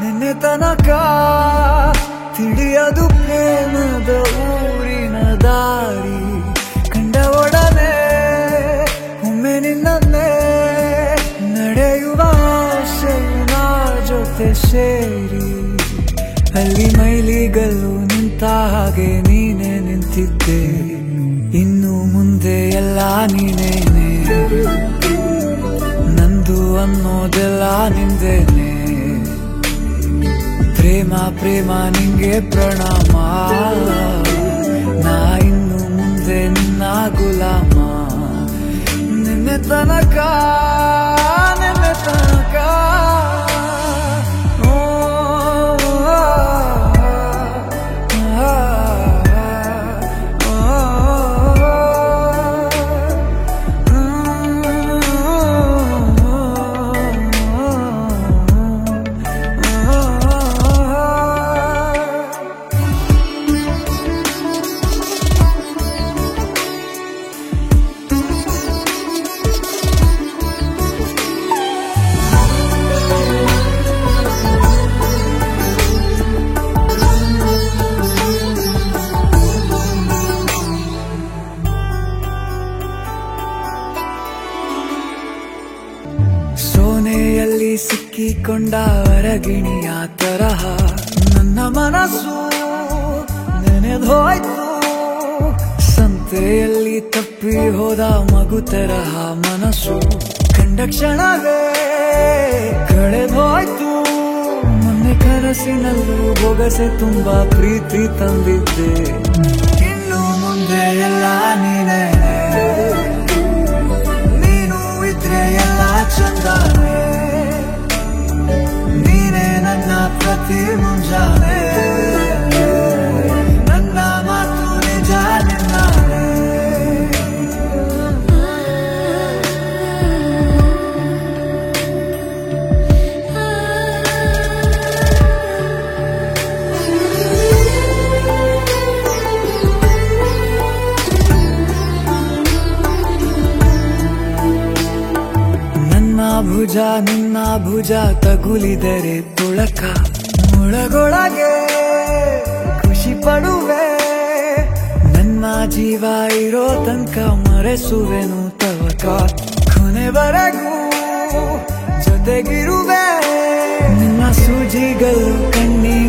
ನಿನ್ನೆ ತನಕ ತಿಳಿಯದು ಪ್ರೇಮದ ಊರಿನ ದಾರಿ ಕಂಡ ಒಡನೆ ಒಮ್ಮೆ ನಿನ್ನೇ ನಡೆಯುವ ಆಸೆಯ ಜೊತೆ ಸೇರಿ ಅಲ್ಲಿ ಮೈಲಿಗಲ್ಲು ನಿಂತ ಹಾಗೆ ನೀನೆ ನಿಂತಿದ್ದೆ ಇನ್ನು ಮುಂದೆ ಎಲ್ಲ ನೀನೇನೆ ನಂದು ಅನ್ನೋದೆಲ್ಲ ನಿಂದೇನೆ ಪ್ರೇಮ ಪ್ರೇಮ ನಿಂಗೆ ಪ್ರಣಾಮ ನಾ ಇನ್ನು ಮುಂದೆ ನಿನ್ನ ಗುಲಾಮ ನಿನ್ನೆ ತನಕ ಸೋನೆಯಲ್ಲಿ ಸಿಕ್ಕಿಕೊಂಡ ಅರಗಿಣಿಯ ತರಹ ನನ್ನ ಮನಸ್ಸು ನೆನೆದೋಯ್ತು ಸಂತೆಯಲ್ಲಿ ತಪ್ಪಿ ಹೋದ ಮಗು ತರಹ ಮನಸ್ಸು ಕಂಡ ಕ್ಷಣವೇ ಕಳೆದೋಯ್ತು ಮೊನ್ನೆ ಕನಸಿನಲ್ಲೂ ಬೊಗಸೆ ತುಂಬಾ ಪ್ರೀತಿ ತಂದಿದ್ದೆ ಇನ್ನು ಮುಂದೆ ಎಲ್ಲ ನೀನೇ ಎಲ್ಲ ಚಂದಾನೆ ನೀನೇ ನನ್ನ ಪ್ರತಿ ಮುಂಜಾನೆ ನನ್ನ ಮಾತು ನಿಜ ನಿನ್ನಾನೆ ಭುಜ ನಿನ್ನ ಭುಜ ತಗುಲಿದರೆ ತುಳಕ ಮುಳಗೊಳಗೆ ಖುಷಿ ಪಡುವೆ ನನ್ನ ಜೀವ ಇರೋ ತನಕ ಮರೆಸುವೆನು ತವಕ ಕೊನೆವರೆಗೂ ಜೊತೆಗಿರುವೆ ನಿನ್ನ ಸೂಜಿಗಳು ಕಣ್ಣಿ